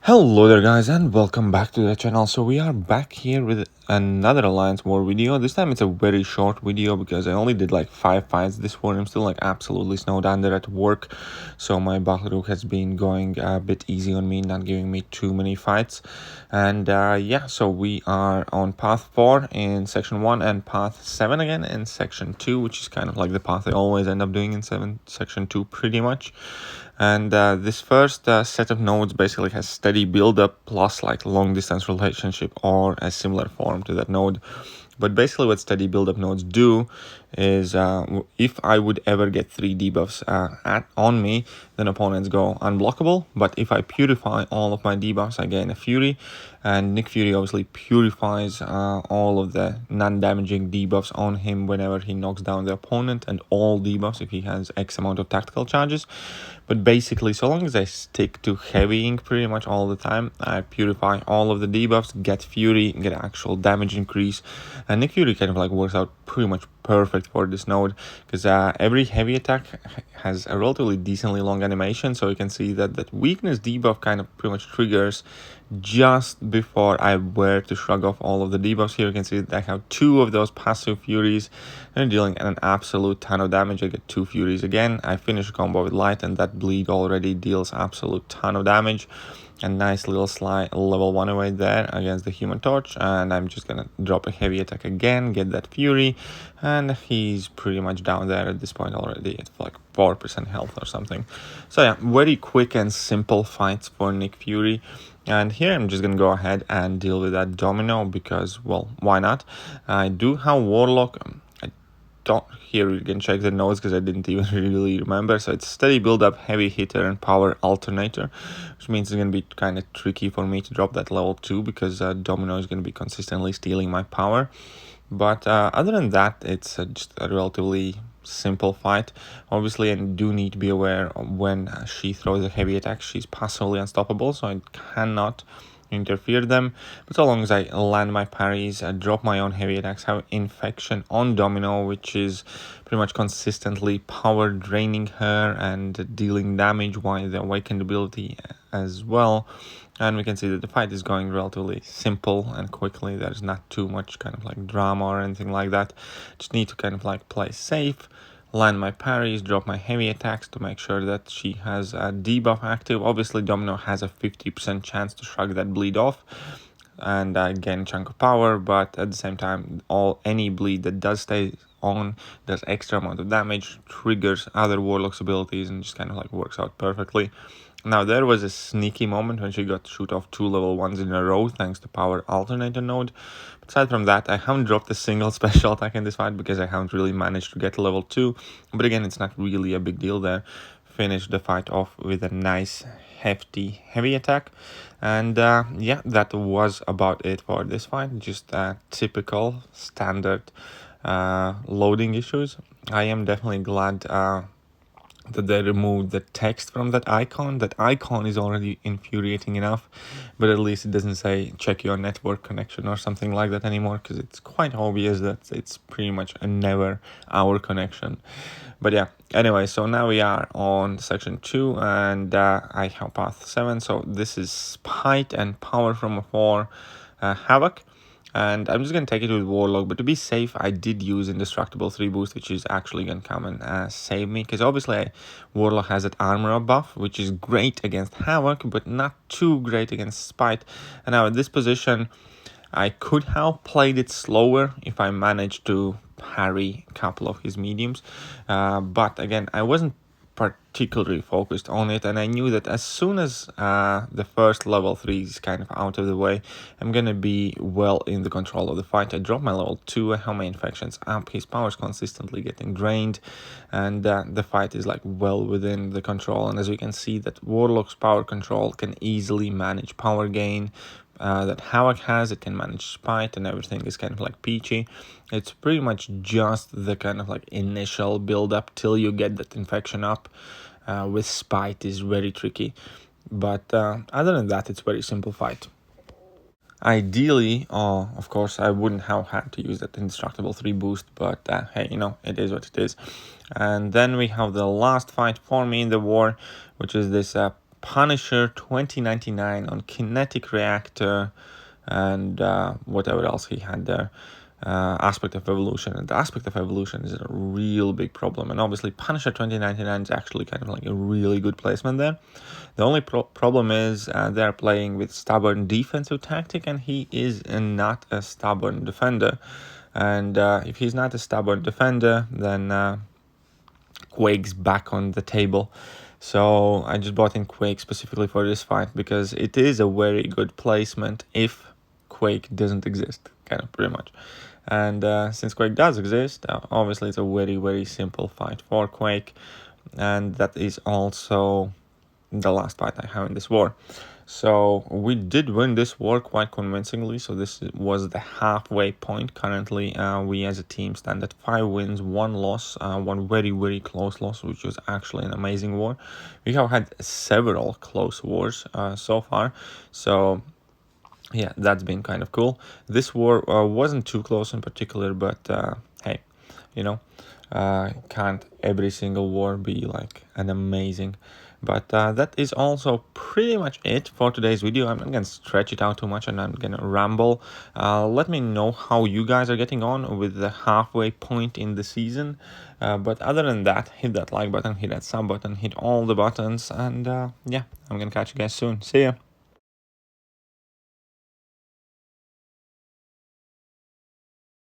Hello there guys and welcome back to the channel. So we are back here with another Alliance War video. This time it's a very short video because I only did like 5 fights this war. I'm still like absolutely snowed under at work. So my Bakhlaruk has been going a bit easy on me, not giving me too many fights. And yeah, so we are on path 4 in section 1 and path 7 again in section 2, which is kind of like the path I always end up doing in section 2 pretty much. And this first set of nodes basically has steady build-up plus like long-distance relationship or a similar form to that node. But basically what steady build-up nodes do is if I would ever get 3 debuffs on me, then opponents go unblockable. But if I purify all of my debuffs, I gain a Fury. And Nick Fury obviously purifies all of the non-damaging debuffs on him whenever he knocks down the opponent, and all debuffs if he has X amount of tactical charges. But basically, so long as I stick to heavying pretty much all the time, I purify all of the debuffs, get Fury, get actual damage increase. And Nick Fury kind of like works out pretty much perfect for this node because every heavy attack has a relatively decently long animation. So you can see that that weakness debuff kind of pretty much triggers just before I were to shrug off all of the debuffs. Here you can see that I have 2 of those passive Furies and dealing an absolute ton of damage. I get 2 Furies again. I finish a combo with Light and that bleed already deals absolute ton of damage. A nice little slide level 1 away there against the Human Torch, and I'm just gonna drop a heavy attack again, get that Fury, and he's pretty much down there at this point already. It's like 4% health or something. So yeah, very quick and simple fights for Nick Fury. And here I'm just gonna go ahead and deal with that Domino because, well, why not? I do have Warlock. Don't here you can check the notes because I didn't even really remember. So it's steady build up, heavy hitter, and power alternator, which means it's gonna be kind of tricky for me to drop that level 2 because Domino is gonna be consistently stealing my power. But other than that, it's just a relatively simple fight. Obviously, I do need to be aware of when she throws a heavy attack, she's passively unstoppable, so I cannot interfere them. But so long as I land my parries, I drop my own heavy attacks, have infection on Domino, which is pretty much consistently power draining her and dealing damage while the awakened ability as well. And we can see that the fight is going relatively simple and quickly. There's not too much kind of like drama or anything like that. Just need to kind of like play safe, land my parries, drop my heavy attacks to make sure that she has a debuff active. Obviously, Domino has a 50% chance to shrug that bleed off and gain a chunk of power, but at the same time, any bleed that does stay on does extra amount of damage, triggers other Warlock's abilities, and just kind of like works out perfectly. Now, there was a sneaky moment when she got to shoot off 2 level 1s in a row thanks to power alternator node. But aside from that, I haven't dropped a single special attack in this fight because I haven't really managed to get to level 2. But again, it's not really a big deal there. Finish the fight off with a nice hefty heavy attack. And yeah, that was about it for this fight. Just typical standard loading issues. I am definitely glad that they removed the text from that icon. That icon is already infuriating enough, but at least it doesn't say check your network connection or something like that anymore, because it's quite obvious that it's pretty much a never our connection. But yeah, anyway, so now we are on section 2 and I have path 7. So this is Spite and Power from Afar Havoc. And I'm just going to take it with Warlock, but to be safe, I did use Indestructible 3 boost, which is actually going to come and save me, because obviously Warlock has that armor buff, which is great against Havoc, but not too great against Spite. And now at this position, I could have played it slower if I managed to parry a couple of his mediums, but again, I wasn't particularly focused on it, and I knew that as soon as the first level 3 is kind of out of the way, I'm gonna be well in the control of the fight. I dropped my level 2, I have my infections up, his power's consistently getting drained, and the fight is like well within the control. And as you can see, that Warlock's power control can easily manage power gain, that Havoc has. It can manage Spite, and everything is kind of like peachy. It's pretty much just the kind of like initial build up till you get that infection up. With Spite is very tricky, but other than that, it's very simple fight. Ideally, of course, I wouldn't have had to use that Indestructible 3 boost, but hey, you know, it is what it is. And then we have the last fight for me in the war, which is this Punisher 2099 on Kinetic Reactor, and whatever else he had there. Aspect of Evolution, and the Aspect of Evolution is a real big problem, and obviously Punisher 2099 is actually kind of like a really good placement there. The only problem is they're playing with stubborn defensive tactic, and he is not a stubborn defender, and if he's not a stubborn defender, then Quake's back on the table. So I just bought in Quake specifically for this fight because it is a very good placement if Quake doesn't exist, kind of pretty much. And since Quake does exist, obviously it's a very, very simple fight for Quake. And that is also the last fight I have in this war. So we did win this war quite convincingly. So this was the halfway point. Currently, we as a team stand at 5 wins, 1 loss, one very, very close loss, which was actually an amazing war. We have had several close wars so far. So yeah, that's been kind of cool. This war wasn't too close in particular, but hey, you know, can't every single war be like an amazing. But that is also pretty much it for today's video. I'm not gonna stretch it out too much and I'm gonna ramble. Let me know how you guys are getting on with the halfway point in the season. But other than that, hit that like button, hit that sub button, hit all the buttons, and yeah, I'm gonna catch you guys soon. See ya.